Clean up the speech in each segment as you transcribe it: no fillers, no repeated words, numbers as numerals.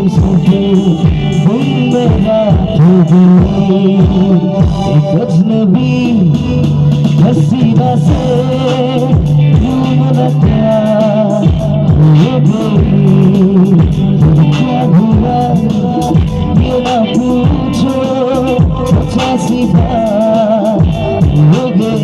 हमसे तुम मेरा हो गई एक अजनबी हसीना से यूं मुलाकात हो गई फिर क्या हुआ ये ना पूछो अच्छा सी बात हो गई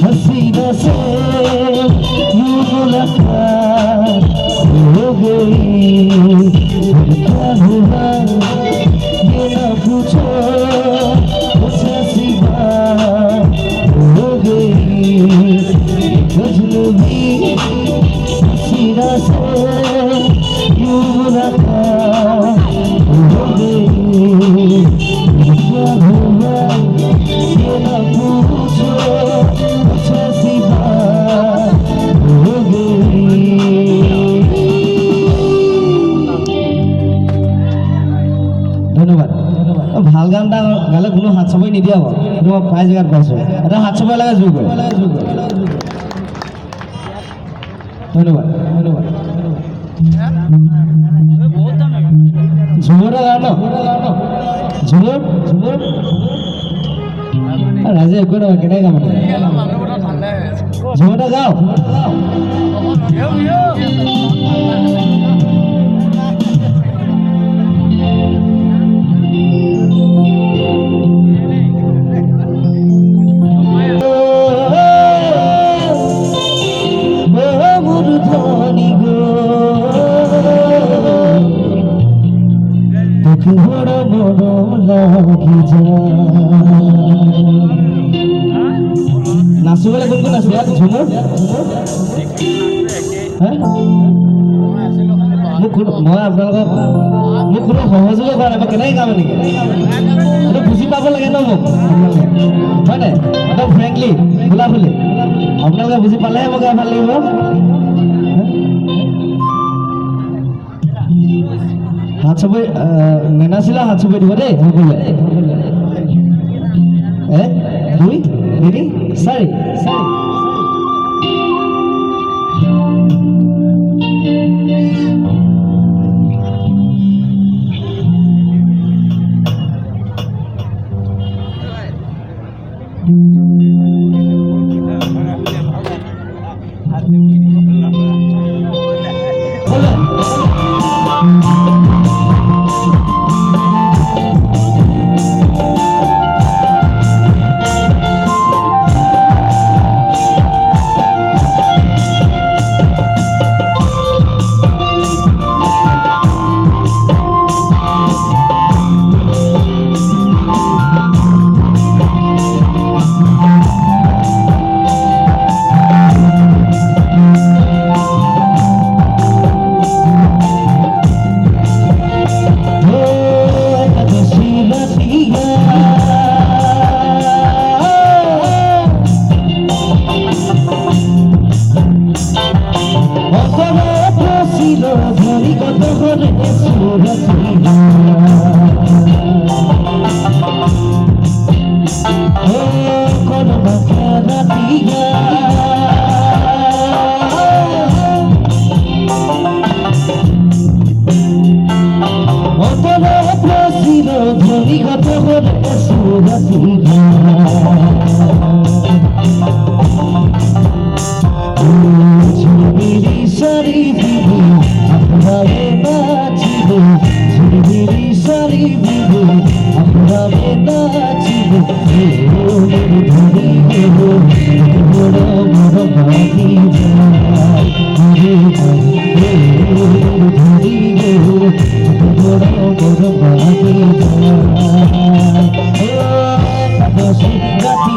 हसीना से यूं मुलाकात हो गई फिर क्या हुआ ये ना पूछो कुछ ऐसी बात हो गई अजनबी हसीना से यूं मुलाकात हो गई फिर क्या हुआ ये ना पूछो ধন্যবাদ ভাল গান এটা গালে কোনো হাত চাপই নিদিয়া হ'ব কিন্তু মই প্ৰায় জেগাত পাইছোঁ এটা হাত চাপই লাগে জোৰ কৰে ধন্যবাদ ধন্যবাদ ঝুমুৰ গান ঝুমুৰ ঝুমুৰ ৰাজে একো নহয় কেনেকৈ গাম ঝুমুৰটা গাওঁ বড় বড় লাগি নাচিবলৈ কোন কোন আছে ইয়াত ঝুমুৰ মই আপোনালোকক মোক কোনো সহযোগ কৰা নাই মই কেনেকৈ গাম নেকি এইটো বুজি পাব লাগে ন মোক হয় নাই একদম ফ্ৰেংকলি খোলা খুলি আপোনালোকে বুজি পালেহে মই গাই ভাল লাগিব হাত চাপই নেনাচিলা হাত চাপই দিব দেই সকলোৱে 1 2 3 4 Oh, হলে সুরতি ঝিরিঝিরি সারি বিবি আপনারে নাচিব ঝিরিঝিরি সারি বিবি আপনারে নাচিব ধরি গো বড় বড় বাকি যায় ধরি গো বড় বড় বাকি যায় রাতি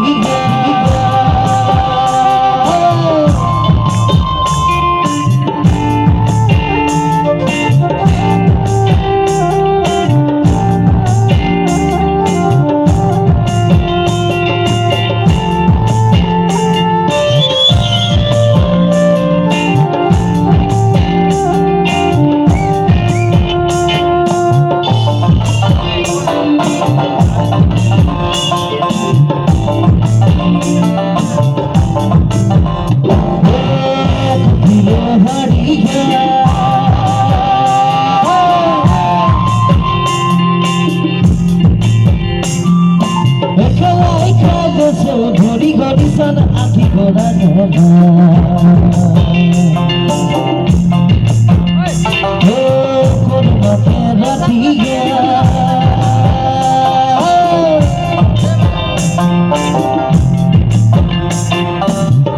ঘড়ি ঘড়ি সান আঁকি গোড়া কোন মাকে রাতি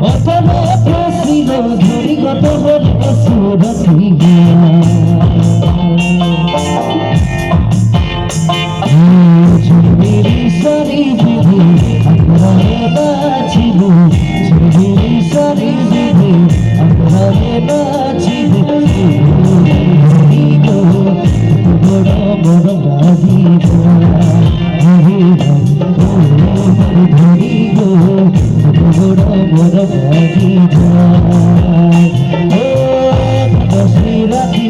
অতরে প্রশ্ন ঘড়ি কত হলে সুরতি ঝুমিরি সারি বিধি আপনারে নাচিব ঝুমিরি সারি বিধি আপনারে নাচিব বড় বড় বাজি ধরি গো বড় বড় বাজি দশী রাতি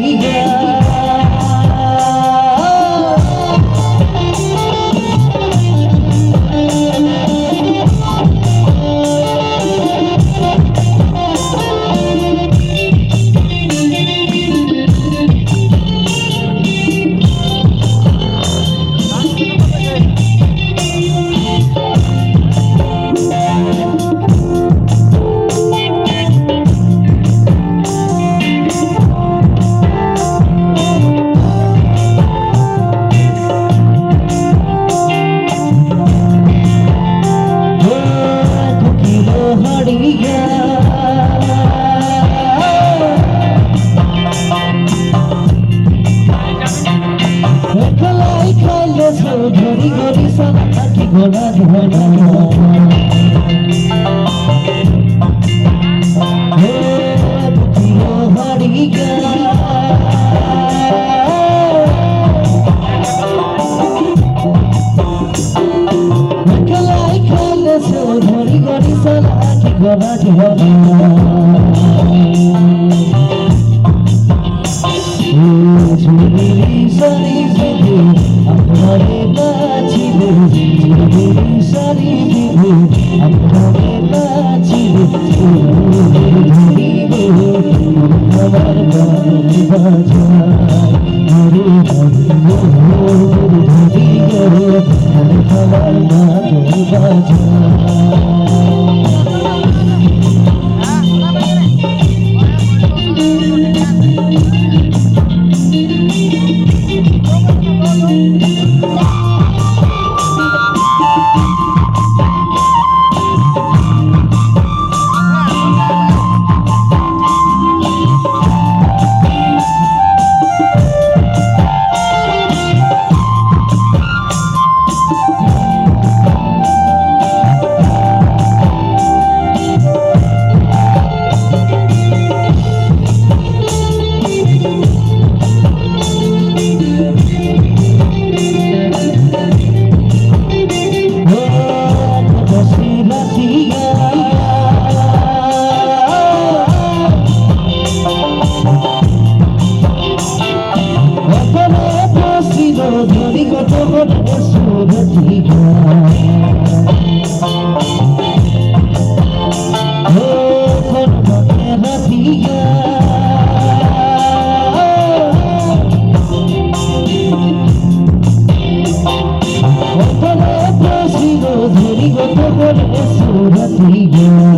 ঘড়ি ঘড়ি সানা আঁকি ঘোড়া ঘোড়া হারি খেলাই খেলে ঘড়ি ঘড়ি সানা আঁকি ঘোড়া ঘোড়া ঝুমিরি সারি বিধি আপনারে নাচিব ঝুমিরি সারি বিধি আপনারে নাচিব ধরি গো আমার গান বাজায় ধরি গো আমার গান বাজায় ধরি গত বলে সুরতি গেলা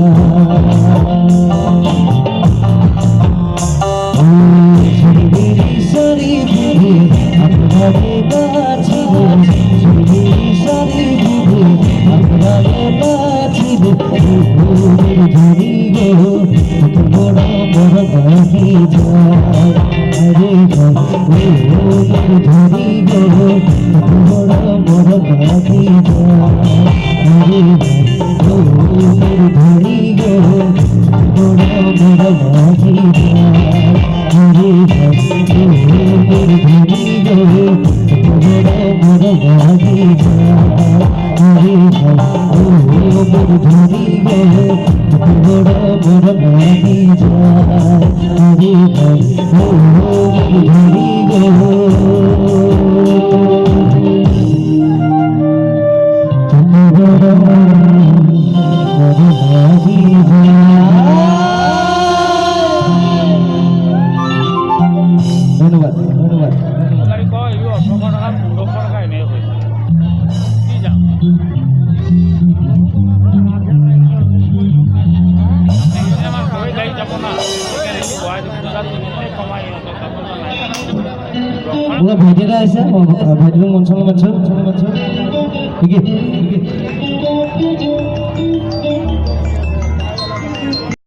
সরি বুঝে আপনারে বাঁচিব সরি বুঝে আপনারে বাঁচিব ধরি গো বড় বড় বাকি যায় আরে ধরি গো বড় বড় বাকি যায় আরে ধরি গো বড় বড় বাকি যায় আরে ধরি গো বড় বড় বাকি যায় আরে ধরি গো বড় বড় বাকি যায় আরে ধরি গো ধন্যবাদ ধন্যবাদ ভাইটি এটা আছে ভাইটিক মঞ্চলৈ মাতিছোঁ নেকি